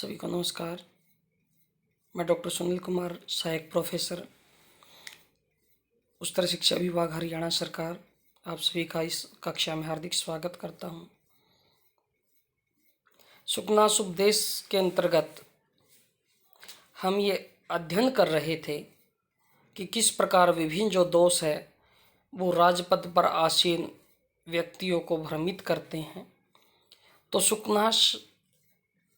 सभी को नमस्कार। मैं डॉक्टर सुनील कुमार, सहायक प्रोफेसर, उच्चतर शिक्षा विभाग, हरियाणा सरकार, आप सभी का इस कक्षा में हार्दिक स्वागत करता हूं। सुखनाश उपदेश के अंतर्गत हम ये अध्ययन कर रहे थे कि किस प्रकार विभिन्न जो दोष है वो राजपद पर आसीन व्यक्तियों को भ्रमित करते हैं। तो सुखनाश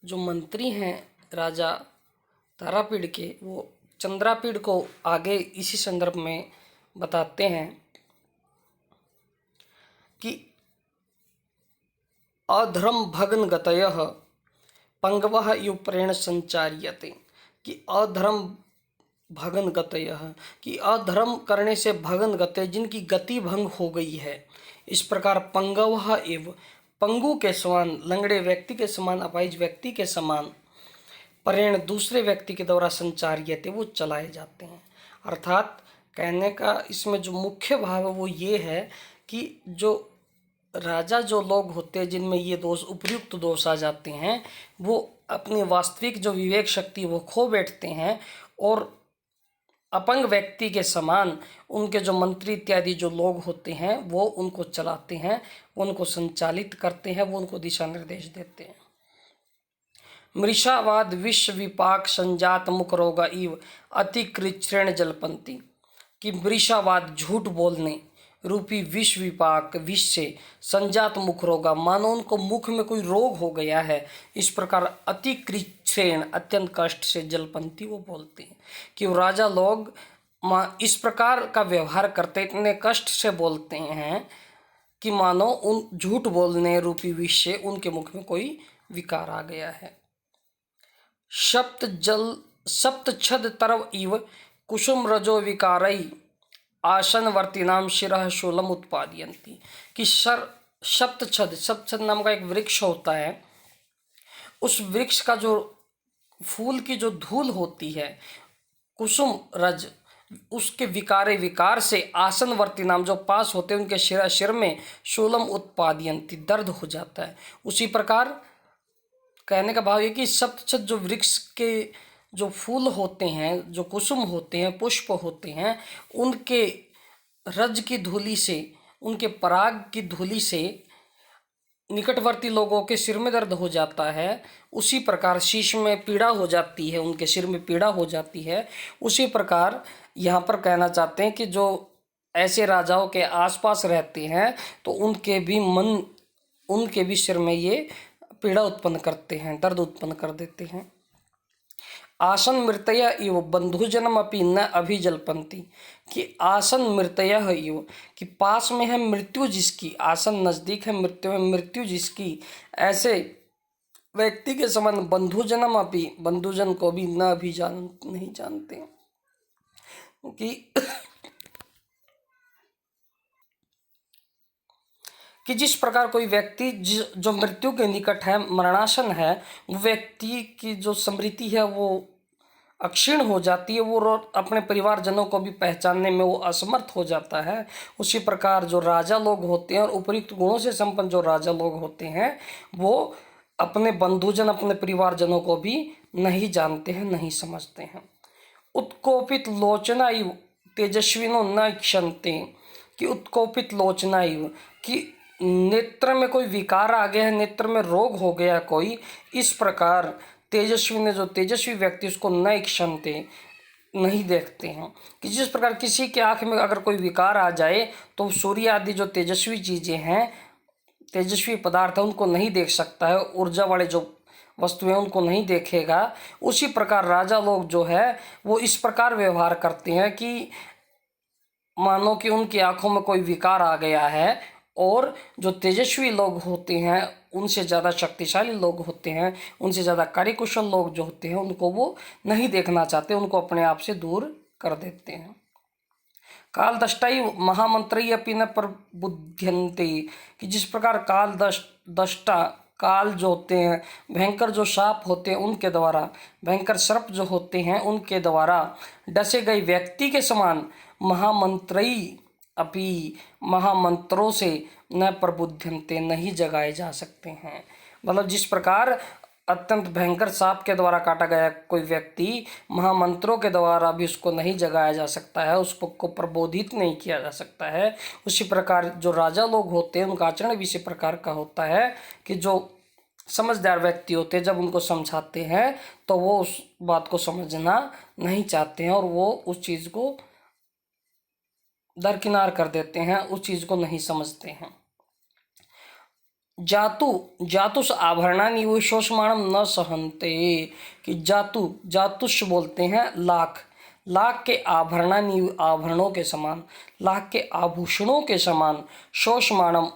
जो मंत्री हैं राजा तारापीड़ के, वो चंद्रापीड़ को आगे इसी संदर्भ में बताते हैं कि अधर्म भग्न गतयः पंगवः युप्रेण संचार्यते, कि अधर्म भग्न गतयः, कि अधर्म करने से भग्न गते, जिनकी गति भंग हो गई है, इस प्रकार पंगवः एव, पंगु के समान, लंगड़े व्यक्ति के समान, अपाहिज व्यक्ति के समान, प्रेण दूसरे व्यक्ति के द्वारा संचार्यते, वो चलाए जाते हैं। अर्थात कहने का इसमें जो मुख्य भाव है वो ये है कि जो राजा जो लोग होते हैं जिनमें ये दोष, उपयुक्त दोष आ जाते हैं, वो अपनी वास्तविक जो विवेक शक्ति वो खो बैठते हैं और अपंग व्यक्ति के समान उनके जो मंत्री इत्यादि जो लोग होते हैं वो उनको चलाते हैं, उनको संचालित करते हैं, वो उनको दिशा निर्देश देते हैं। मृषावाद विश्व विपाक संजात मुख रोगा इव अतिकृच्छ्रेण जलपंती, कि मृषावाद झूठ बोलने रूपी विष विपाक, विष से संजात मुख रोगा, मानो उनको मुख में कोई रोग हो गया है, इस प्रकार अतिकृच्छ्रेण अत्यंत कष्ट से जलपंती वो बोलते हैं कि वो राजा लोग इस प्रकार का व्यवहार करते, इतने कष्ट से बोलते हैं कि मानो उन झूठ बोलने रूपी विष से उनके मुख में कोई विकार आ गया है। सप्त छद तरव इव कुसुम रजो विकारई आसनवर्तीनाम शिरः शूलम उत्पादयन्ति, कि सप्तछद नाम का एक वृक्ष होता है, उस वृक्ष का जो फूल की जो धूल होती है, कुसुम रज, उसके विकार से आसनवर्ती नाम जो पास होते हैं उनके शिर में शूलम उत्पादयन्ति, दर्द हो जाता है। उसी प्रकार कहने का भाव ये कि सप्तछद जो वृक्ष के जो फूल होते हैं, जो कुसुम होते हैं, पुष्प होते हैं, उनके रज की धूली से, उनके पराग की धूली से निकटवर्ती लोगों के सिर में दर्द हो जाता है। उसी प्रकार शीश में पीड़ा हो जाती है, उनके सिर में पीड़ा हो जाती है। उसी प्रकार यहाँ पर कहना चाहते हैं कि जो ऐसे राजाओं के आसपास रहते हैं तो उनके भी सिर में ये पीड़ा उत्पन्न करते हैं, दर्द उत्पन्न कर देते हैं। आसन मृतय इव बंधुजनम अपि न अभिजल्पन्ति, कि आसन मृतय इव, कि पास में है मृत्यु जिसकी, आसन नजदीक है मृत्यु में, मृत्यु जिसकी, ऐसे व्यक्ति के समान बंधुजनम अपि, बंधुजन को भी न नहीं जानते, कि जिस प्रकार कोई व्यक्ति जो मृत्यु के निकट है, मरणासन है, वो व्यक्ति की जो स्मृति है वो अक्षीण हो जाती है, वो अपने परिवारजनों को भी पहचानने में वो असमर्थ हो जाता है। उसी प्रकार जो राजा लोग होते हैं और उपयुक्त गुणों से संपन्न जो राजा लोग होते हैं वो अपने बंधुजन, अपने परिवारजनों को भी नहीं जानते हैं, नहीं समझते हैं। उत्कोपित लोचना इव तेजस्विनो न क्षंते, कि उत्कोपित लोचना इव, कि नेत्र में कोई विकार आ गया है, नेत्र में रोग हो गया कोई, इस प्रकार तेजस्वी ने, जो तेजस्वी व्यक्ति, उसको न इक्षंते, नहीं देखते हैं। कि जिस प्रकार किसी के आँख में अगर कोई विकार आ जाए तो सूर्य आदि जो तेजस्वी चीज़ें हैं, तेजस्वी पदार्थ है, उनको नहीं देख सकता है, ऊर्जा वाले जो वस्तुएं उनको नहीं देखेगा। उसी प्रकार राजा लोग जो है वो इस प्रकार व्यवहार करते हैं कि मानो कि उनकी आंखों में कोई विकार आ गया है, और जो तेजस्वी लोग होते हैं, उनसे ज़्यादा शक्तिशाली लोग होते हैं, उनसे ज़्यादा कार्यकुशल लोग जो होते हैं, उनको वो नहीं देखना चाहते, उनको अपने आप से दूर कर देते हैं। काल दष्टाई महामंत्री अपि न प्रबुध्यन्ते, कि जिस प्रकार काल दष्टा, काल जो होते हैं, भयंकर जो साप होते हैं उनके द्वारा, भयंकर सर्प जो होते हैं उनके द्वारा डसे गए व्यक्ति के समान महामंत्री अपि, महामंत्रों से न प्रबुध्यन्ते, नहीं जगाए जा सकते हैं। मतलब जिस प्रकार अत्यंत भयंकर सांप के द्वारा काटा गया कोई व्यक्ति महामंत्रों के द्वारा भी उसको नहीं जगाया जा सकता है, उसको प्रबोधित नहीं किया जा सकता है। उसी प्रकार जो राजा लोग होते हैं उनका आचरण भी इसी प्रकार का होता है कि जो समझदार व्यक्ति होते हैं जब उनको समझाते हैं तो वो उस बात को समझना नहीं चाहते हैं और वो उस चीज़ को दरकिनार कर देते हैं, उस चीज़ को नहीं समझते हैं। जातुष आभरणानि विशोषमाणम न सहन्ते, कि जातुष बोलते हैं लाख के आभरणानि आभरणों के समान, लाख के आभूषणों के समान, शोषमाणम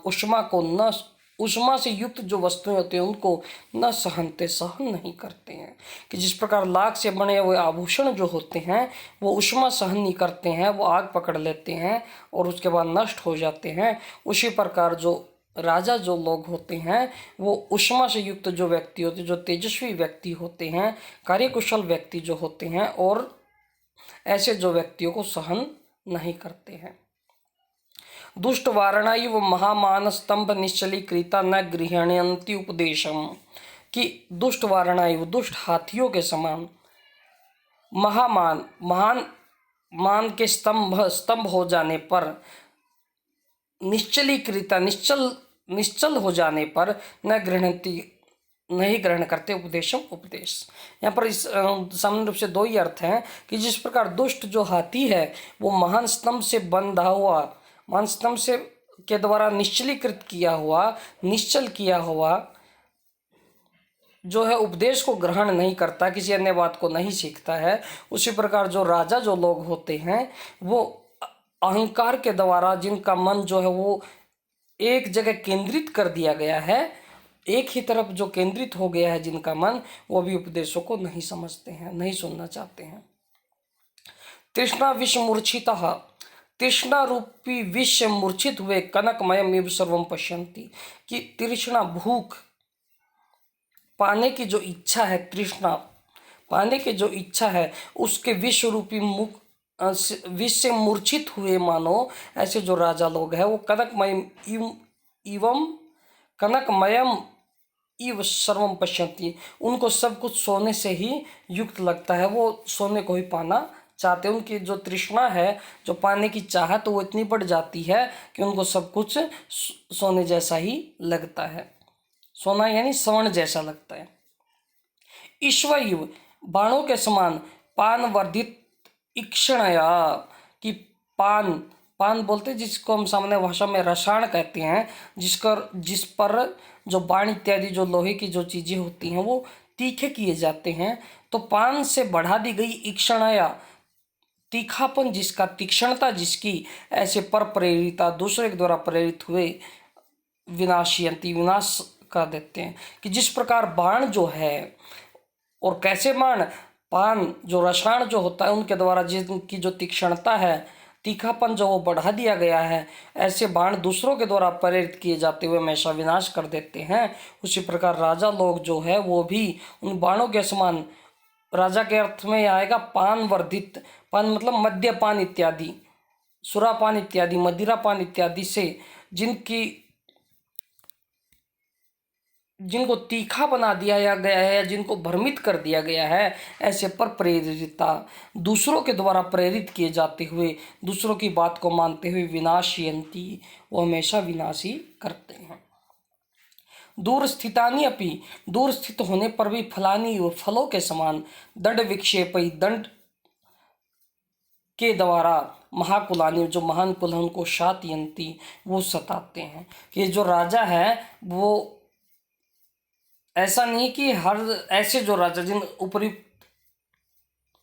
उष्मा से युक्त जो वस्तुएं होती हैं उनको न सहनते सहन नहीं करते हैं। कि जिस प्रकार लाख से बने हुए आभूषण जो होते हैं वो उष्मा सहन नहीं करते हैं, वो आग पकड़ लेते हैं और उसके बाद नष्ट हो जाते हैं। उसी प्रकार जो राजा जो लोग होते हैं वो उष्मा से युक्त जो व्यक्ति होते हैं, जो तेजस्वी व्यक्ति होते हैं, कार्यकुशल व्यक्ति जो होते हैं, और ऐसे जो व्यक्तियों को सहन नहीं करते हैं। दुष्ट वारणाई व महामान स्तंभ निश्चलीकृता न गृहण्यन्ति उपदेशम, कि दुष्ट वारणाई दुष्ट हाथियों के समान, महामान के स्तंभ हो जाने पर, निश्चलीकृता निश्चल हो जाने पर, न गृहणन्ति नहीं ग्रहण करते उपदेश। यहाँ पर इस सामान्य रूप से दो ही अर्थ हैं कि जिस प्रकार दुष्ट जो हाथी है वो महान स्तंभ से बंधा हुआ, महान स्तंभ से के द्वारा निश्चलीकृत किया हुआ, निश्चल किया हुआ जो है उपदेश को ग्रहण नहीं करता, किसी अन्य बात को नहीं सीखता है, उसी प्रकार जो राजा जो लोग होते हैं वो अहंकार के द्वारा जिनका मन जो है वो एक जगह केंद्रित कर दिया गया है, एक ही तरफ जो केंद्रित हो गया है जिनका मन, वो भी उपदेशों को नहीं समझते हैं, नहीं सुनना चाहते हैं। तृष्णा विष मूर्छितः, तृष्णा रूपी विष मूर्छित हुए कनकमयम एव सर्वम पश्यन्ति, कि तृष्णा भूख पाने की जो इच्छा है, तृष्णा पाने की जो इच्छा है उसके विष रूपी मुख विष से मूर्छित हुए मानो ऐसे जो राजा लोग हैं वो कनकमयम इव सर्वम पश्यन्ति, उनको सब कुछ सोने से ही युक्त लगता है, वो सोने को ही पाना चाहते हैं। उनकी जो तृष्णा है, जो पाने की चाहत वो इतनी बढ़ जाती है कि उनको सब कुछ सोने जैसा ही लगता है, सोना यानी स्वर्ण जैसा लगता है। ईश्वयु बाणों के समान पान वर्धित इक्षणया, कि पान बोलते जिसको हम सामान्य भाषा में रसायन कहते हैं, जिस पर जो बाण इत्यादि जो लोहे की जो चीज़ें होती हैं वो तीखे किए जाते हैं, तो पान से बढ़ा दी गई इक्षणया तीखापन जिसका, तीक्ष्णता जिसकी, ऐसे पर प्रेरिता दूसरे के द्वारा प्रेरित हुए विनाशयंती विनाश कर देते हैं। कि जिस प्रकार बाण जो है, और कैसे बाण, पान जो रसायन जो होता है उनके द्वारा जिनकी जो तीक्ष्णता है, तीखापन जो वो बढ़ा दिया गया है, ऐसे बाण दूसरों के द्वारा प्रेरित किए जाते हुए हमेशा विनाश कर देते हैं। उसी प्रकार राजा लोग जो है वो भी उन बाणों के समान, राजा के अर्थ में आएगा पान वर्धित, पान मतलब मद्यपान इत्यादि, सुरापान इत्यादि, मदिरापान इत्यादि से जिनको तीखा बना दिया गया है या जिनको भ्रमित कर दिया गया है, ऐसे पर प्रेरिता दूसरों के द्वारा प्रेरित किए जाते हुए, दूसरों की बात को मानते हुए विनाशयंती, वो हमेशा विनाश ही करते हैं। दूर स्थितानि अपि, दूर स्थित होने पर भी फलानी व फलों के समान, दंड विक्षेपी दंड के द्वारा महाकुलानी जो महान कुल है उनको शातयंती, वो सताते हैं। कि जो राजा है वो ऐसा नहीं कि हर ऐसे जो राजा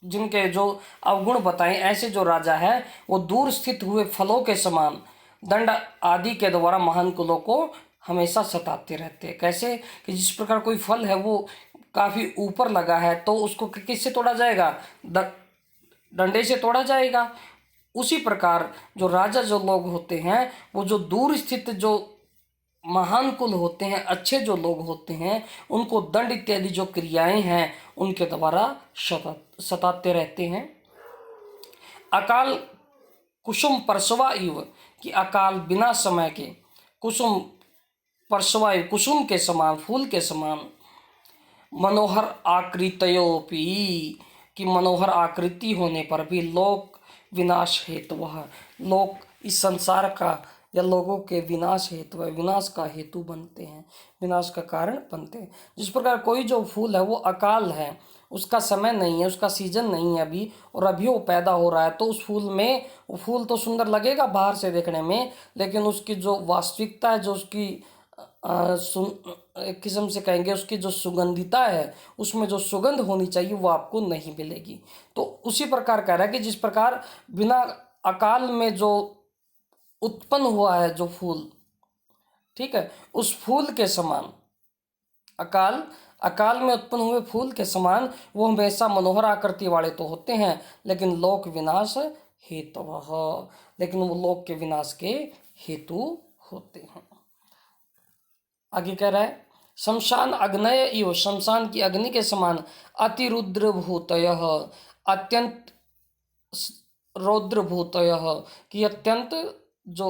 जिनके जो अवगुण बताएं, ऐसे जो राजा है वो दूर स्थित हुए फलों के समान दंड आदि के द्वारा महान कुलों को हमेशा सताते रहते हैं। कैसे कि जिस प्रकार कोई फल है वो काफ़ी ऊपर लगा है तो उसको किससे तोड़ा जाएगा, डंडे से तोड़ा जाएगा। उसी प्रकार जो राजा जो लोग होते हैं वो जो दूर स्थित जो महान कुल होते हैं, अच्छे जो लोग होते हैं, उनको दंड इत्यादि जो क्रियाएं हैं उनके द्वारा सताते रहते हैं। अकाल कुसुम परसवा इव, कि अकाल बिना समय के, कुसुम परसवा इव कुसुम के समान, फूल के समान, मनोहर आकृतयोपि, कि मनोहर आकृति होने पर भी लोक विनाश हेतुः, लोक इस संसार का या लोगों के विनाश हेतु है, विनाश का हेतु बनते हैं, विनाश का कारण बनते हैं। जिस प्रकार कोई जो फूल है वो अकाल है, उसका समय नहीं है, उसका सीजन नहीं है अभी, और अभी वो पैदा हो रहा है, तो उस फूल में, वो फूल तो सुंदर लगेगा बाहर से देखने में, लेकिन उसकी जो वास्तविकता है, जो उसकी एक किस्म से कहेंगे उसकी जो सुगंधिता है, उसमें जो सुगंध होनी चाहिए वो आपको नहीं मिलेगी। तो उसी प्रकार कह रहा है कि जिस प्रकार बिना अकाल में जो उत्पन्न हुआ है जो फूल, ठीक है, उस फूल के समान, अकाल अकाल में उत्पन्न हुए फूल के समान वो हमेशा मनोहर आकृति वाले तो होते हैं, लेकिन लोक विनाश हेतुः, लेकिन वो लोक के विनाश के हेतु होते हैं। आगे कह रहा है शमशान अग्नय इव, शमशान की अग्नि के समान अतिरुद्र भूतयः, अत्यंत रौद्र भूतयः, कि अत्यंत जो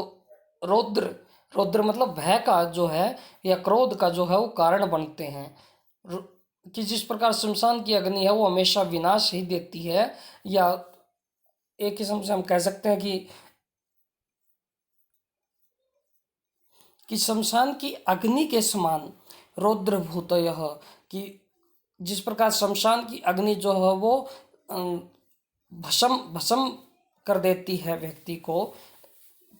रौद्र, रौद्र मतलब भय का जो है या क्रोध का जो है वो कारण बनते हैं। कि जिस प्रकार शमशान की अग्नि है वो हमेशा विनाश ही देती है, या एक किस्म से हम कह सकते हैं कि शमशान की अग्नि के समान रौद्र भूतयः, कि जिस प्रकार शमशान की अग्नि जो है वो भस्म भस्म कर देती है व्यक्ति को,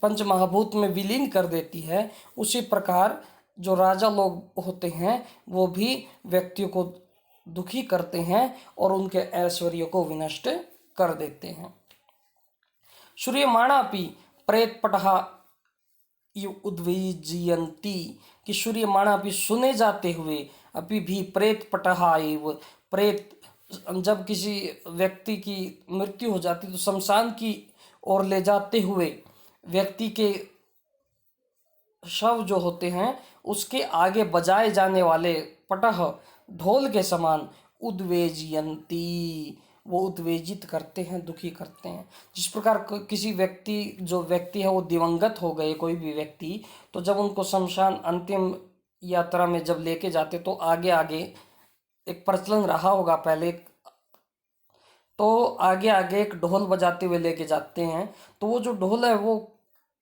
पंच महाभूत में विलीन कर देती है, उसी प्रकार जो राजा लोग होते हैं वो भी व्यक्तियों को दुखी करते हैं और उनके ऐश्वर्य को विनष्ट कर देते हैं। सूर्यमाणापि प्रेतपटहा इव उद्विजयन्ति, कि सूर्यमाणा भी सुने जाते हुए अभी भी प्रेतपटहा इव, प्रेत जब किसी व्यक्ति की मृत्यु हो जाती तो शमशान की ओर ले जाते हुए व्यक्ति के शव जो होते हैं उसके आगे बजाए जाने वाले पटह, ढोल के समान उद्वेजयंती, वो उत्तेजित करते हैं, दुखी करते हैं। जिस प्रकार किसी व्यक्ति, जो व्यक्ति है वो दिवंगत हो गए, कोई भी व्यक्ति, तो जब उनको शमशान अंतिम यात्रा में जब लेके जाते तो आगे आगे एक प्रचलन रहा होगा पहले, तो आगे आगे एक ढोल बजाते हुए लेके जाते हैं। तो वो जो ढोल है वो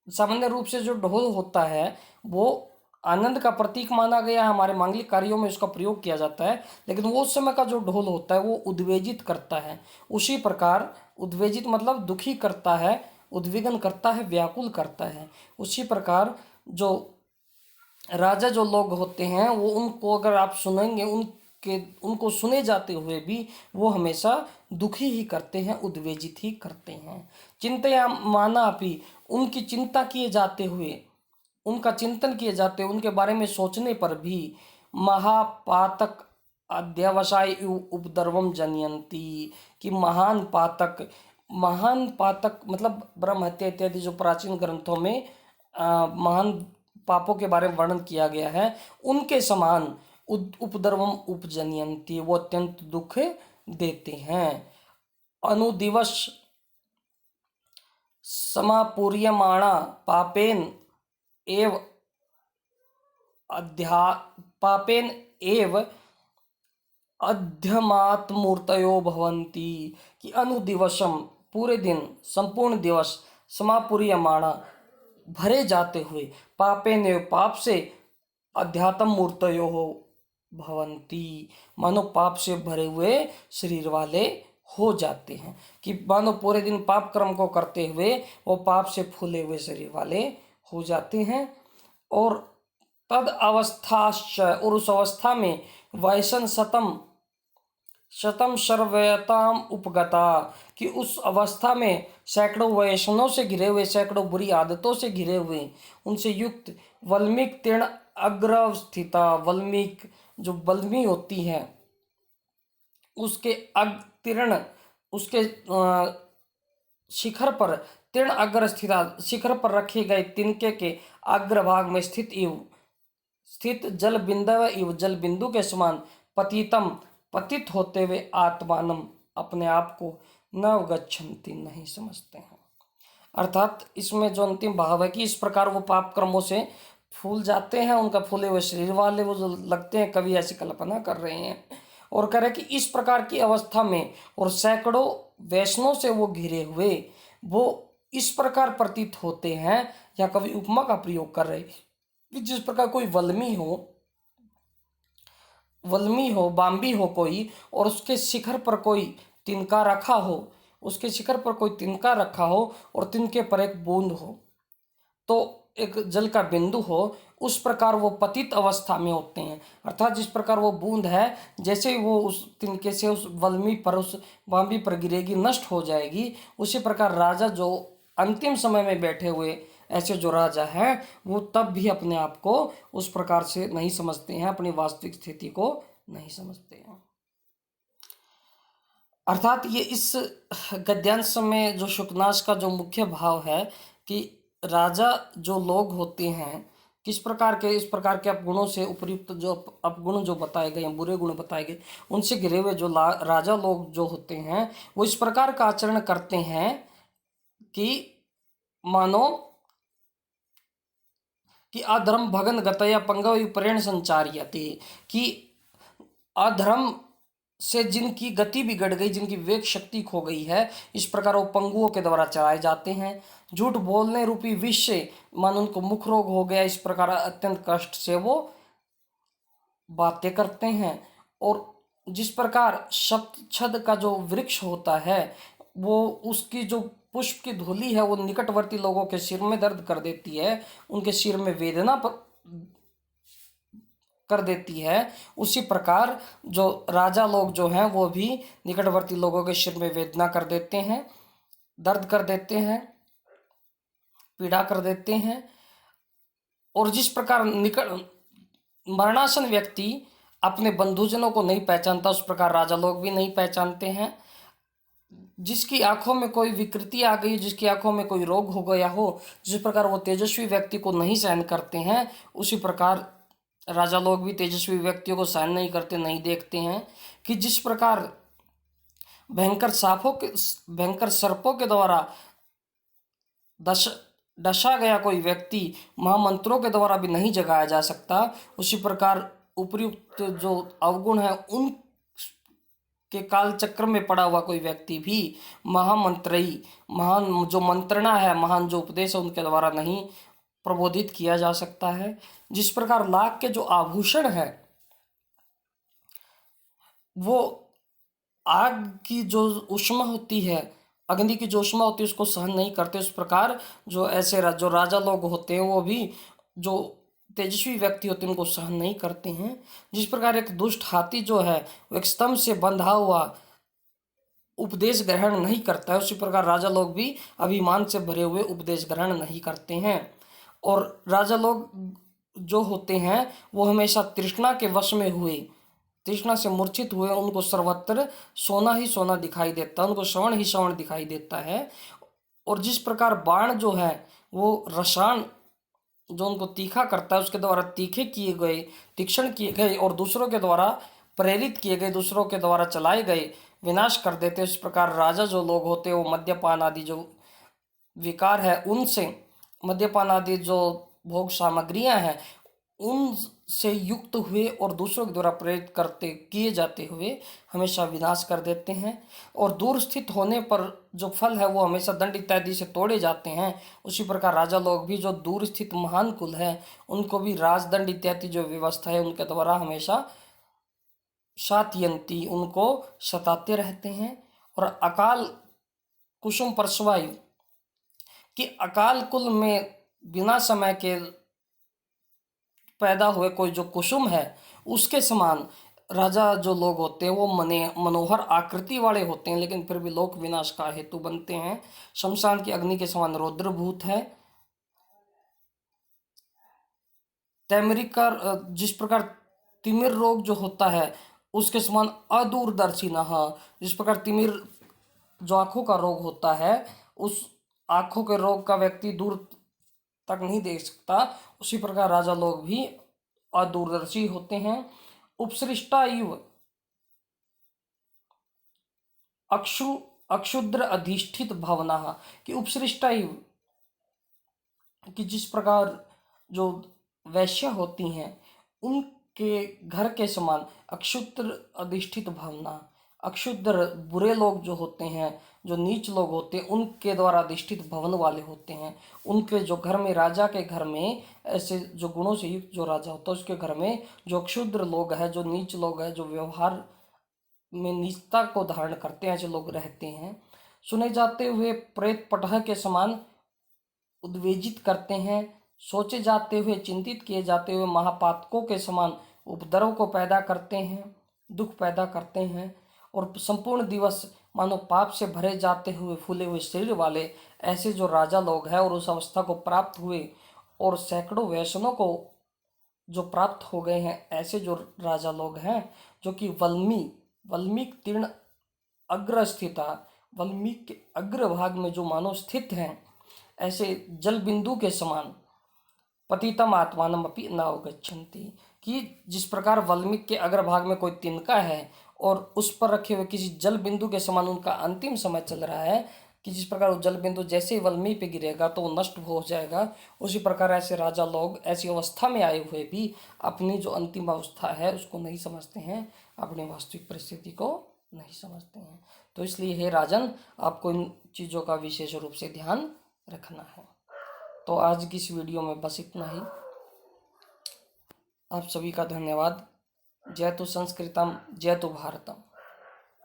सामान्य रूप से जो ढोल होता है वो आनंद का प्रतीक माना गया है, हमारे मांगलिक कार्यों में उसका प्रयोग किया जाता है, लेकिन वो उस समय का जो ढोल होता है वो उद्वेजित करता है। उसी प्रकार उद्वेजित मतलब दुखी करता है, उद्विग्न करता है, व्याकुल करता है। उसी प्रकार जो राजा जो लोग होते हैं वो, उनको अगर आप सुनेंगे, उनको सुने जाते हुए भी वो हमेशा दुखी ही करते हैं, उद्वेजित ही करते हैं। चिंतया मानापि, उनकी चिंता किए जाते हुए, उनका चिंतन किए जाते, उनके बारे में सोचने पर भी महापातक अध्यवसाय उपद्रवम जनयंती, कि महान पातक, महान पातक मतलब ब्रह्म हत्या इत्यादि जो प्राचीन ग्रंथों में महान पापों के बारे में वर्णन किया गया है, उनके समान उपद्रवम उपजनयंती, वो अत्यंत दुख देते हैं। अनुदिवस समापूर्यमाणा पापेन एव पापेन एव अध्यमात्मूर्तयो भवन्ति, कि अनुदिवसम पूरे दिन, संपूर्ण दिवस, समापूर्यमाणा भरे जाते हुए, पापेन एव पाप से, अध्यात्म मूर्तयो भवन्ति मानो पाप से भरे हुए शरीर वाले हो जाते हैं। कि मानो पूरे दिन पाप कर्म को करते हुए वो पाप से फूले हुए शरीर वाले हो जाते हैं। और तद अवस्थाश्च, और उस अवस्था में वैसन शतम शतम सर्वयताम उपगता, कि उस अवस्था में सैकड़ों वैष्णों से घिरे हुए, सैकड़ों बुरी आदतों से घिरे हुए, उनसे युक्त वल्मीक तीर्ण अग्रस्थिता, वल्मीक जो बल्मी होती है उसके तीर्ण, उसके शिखर पर, तीर्ण अग्रस्थिता शिखर पर रखे गए तिनके के अग्रभाग में स्थित जल बिंदव इव, जल बिंदु के समान पतितम पतित होते हुए आत्मानम अपने आप को न गच्छन्ति नहीं समझते हैं। अर्थात इसमें जो अंतिम भाव है कि इस प्रकार वो पाप कर्मों से फूल जाते हैं, उनका फूले हुए शरीर वाले वो जो लगते हैं, कवि ऐसी कल्पना कर रहे हैं और कह रहे कि इस प्रकार की अवस्था में और सैकड़ों वैष्णव से वो घिरे हुए वो इस प्रकार प्रतीत होते हैं, या कवि उपमा का प्रयोग कर रहे कि जिस प्रकार कोई वल्मी हो बाम्बी हो कोई, और उसके शिखर पर कोई तिनका रखा हो, उसके शिखर पर कोई तिनका रखा हो और तिनके पर एक बूंद हो, तो एक जल का बिंदु हो, उस प्रकार वो पतित अवस्था में होते हैं। अर्थात जिस प्रकार वो बूंद है, जैसे ही वो उस तिनके से उस वल्मी पर उस बाम्बी पर गिरेगी, नष्ट हो जाएगी, उसी प्रकार राजा जो अंतिम समय में बैठे हुए ऐसे जो राजा हैं, वो तब भी अपने आप को उस प्रकार से नहीं समझते हैं, अपनी वास्तविक स्थिति को नहीं समझते हैं। अर्थात ये इस गद्यांश में जो शुकनाश का जो मुख्य भाव है कि राजा जो लोग होते हैं, किस प्रकार के इस प्रकार के अपगुणों से उपयुक्त जो अपगुण जो बताए गए हैं, बुरे गुण बताए गए, उनसे घिरे हुए जो राजा लोग जो होते हैं, वो इस प्रकार का आचरण करते हैं कि मानो कि अधर्म भगन गतया पंगव प्रेण संचार्यते, कि अधर्म से जिनकी गति बिगड़ गई, जिनकी विवेक शक्ति खो गई है, इस प्रकार वो पंगुओं के द्वारा चलाए जाते हैं। झूठ बोलने रूपी विष से मन उनको मुख रोग हो गया, इस प्रकार अत्यंत कष्ट से वो बातें करते हैं। और जिस प्रकार सप्तछद का जो वृक्ष होता है, वो उसकी जो पुष्प की धूली है वो निकटवर्ती लोगों के सिर में दर्द कर देती है, उनके सिर में वेदना कर देती है, उसी प्रकार जो राजा लोग जो हैं वो भी निकटवर्ती लोगों के सिर में वेदना कर देते हैं, दर्द कर देते हैं, पीड़ा कर देते हैं। और जिस प्रकार मरणासन व्यक्ति अपने बंधुजनों को नहीं पहचानता, उस प्रकार राजा लोग भी नहीं पहचानते हैं। जिसकी आंखों में कोई विकृति आ गई, जिसकी आंखों में कोई रोग हो गया हो, जिस प्रकार वो तेजस्वी व्यक्ति को नहीं सहन करते हैं, उसी प्रकार राजा लोग भी तेजस्वी व्यक्तियों को सहन नहीं करते, नहीं देखते हैं। कि जिस प्रकार भयंकर सर्पों के द्वारा डसा गया कोई व्यक्ति महामंत्रों के द्वारा भी नहीं जगाया जा सकता, उसी प्रकार उपर्युक्त जो अवगुण है उन के काल चक्र में पड़ा हुआ कोई व्यक्ति भी महामंत्रई, महान जो मंत्रणा है, महान जो उपदेश है, उनके द्वारा नहीं प्रबोधित किया जा सकता है। जिस प्रकार लाख के जो आभूषण है वो आग की जो ऊष्मा होती है, अग्नि की जो ऊष्मा होती है, उसको सहन नहीं करते, उस प्रकार जो ऐसे जो राजा लोग होते हैं वो भी जो तेजस्वी व्यक्ति होते हैं उनको सहन नहीं करते हैं। जिस प्रकार एक दुष्ट हाथी जो है वो एक स्तंभ से बंधा हुआ उपदेश ग्रहण नहीं करता है, उसी प्रकार राजा लोग भी अभिमान से भरे हुए उपदेश ग्रहण नहीं करते हैं। और राजा लोग जो होते हैं वो हमेशा तृष्णा के वश में हुए, तृष्णा से मूर्छित हुए, उनको सर्वत्र सोना ही सोना दिखाई देता है, उनको श्रवण ही श्रवण दिखाई देता है। और जिस प्रकार बाण जो है वो रसायन जो उनको तीखा करता है, उसके द्वारा तीखे किए गए, तीक्ष्ण किए गए और दूसरों के द्वारा प्रेरित किए गए, दूसरों के द्वारा चलाए गए विनाश कर देते। इस प्रकार राजा जो लोग होते हैं वो मद्यपान आदि जो विकार है उनसे, मद्यपान आदि जो भोग सामग्रियां हैं उनसे युक्त हुए और दूसरों के द्वारा प्रेरित करते किए जाते हुए हमेशा विनाश कर देते हैं। और दूर स्थित होने पर जो फल है वो हमेशा दंड इत्यादि से तोड़े जाते हैं। उसी प्रकार राजा लोग भी जो दूर स्थित महान कुल है उनको भी राजदंड इत्यादि जो व्यवस्था है उनके द्वारा हमेशा सात्यंती उनको सताते रहते हैं। और अकाल कुसुम परसवायु कि अकाल कुल में बिना समय के पैदा हुए कोई जो कुसुम है उसके समान राजा जो लोग होते हैं वो मनोहर आकृति वाले होते हैं, लेकिन फिर भी लोक विनाश का हेतु बनते हैं। शमशान की अग्नि के समान रौद्रभूत है। तैमरी का जिस प्रकार तिमिर रोग जो होता है उसके समान अदूरदर्शी न, जिस प्रकार तिमिर जो आँखों का रोग होता है उस आँखों के रोग का व्यक्ति दूर तक नहीं देख सकता, उसी प्रकार राजा लोग भी अदूरदर्शी होते हैं। उपसृष्टा इव अक्षुद्र अधिष्ठित भावना कि उपसृष्टा इव कि जिस प्रकार जो वैश्य होती हैं के घर के समान अक्षुद्र अधिष्ठित भावना, अक्षुद्र बुरे लोग जो होते हैं, जो नीच लोग होते हैं, उनके द्वारा अधिष्ठित भवन वाले होते हैं। उनके जो घर में, राजा के घर में ऐसे जो गुणों से युक्त जो राजा होता है, उसके घर में जो क्षुद्र लोग हैं, जो नीच लोग हैं, जो व्यवहार में नीचता को धारण करते हैं, ऐसे लोग रहते हैं। सुने जाते हुए प्रेत पटह के समान उद्वेजित करते हैं, सोचे जाते हुए, चिंतित किए जाते हुए महापातकों के समान उपद्रव को पैदा करते हैं, दुख पैदा करते हैं, और संपूर्ण दिवस मानो पाप से भरे जाते हुए फूले हुए शरीर वाले ऐसे जो राजा लोग हैं और उस अवस्था को प्राप्त हुए और सैकड़ों व्यसनों को जो प्राप्त हो गए हैं, ऐसे जो राजा लोग हैं, जो कि वल्मीक तीर्ण अग्र स्थिता, वल्मीक के अग्रभाग में जो मानव स्थित हैं, ऐसे जल बिंदु के समान पतितम आत्मानम अपि न अवगच्छन्ति, कि जिस प्रकार वल्मीक के अग्रभाग में कोई तिनका है और उस पर रखे हुए किसी जल बिंदु के समान उनका अंतिम समय चल रहा है, कि जिस प्रकार वो जल बिंदु जैसे ही वल्मी पे गिरेगा तो वो नष्ट हो जाएगा, उसी प्रकार ऐसे राजा लोग ऐसी अवस्था में आए हुए भी अपनी जो अंतिम अवस्था है उसको नहीं समझते हैं, अपनी वास्तविक परिस्थिति को नहीं समझते हैं। तो इसलिए हे राजन, आपको इन चीज़ों का विशेष रूप से ध्यान रखना है। तो आज की इस वीडियो में बस इतना ही। आप सभी का धन्यवाद। जय तो संस्कृतम, जय तो भारतम।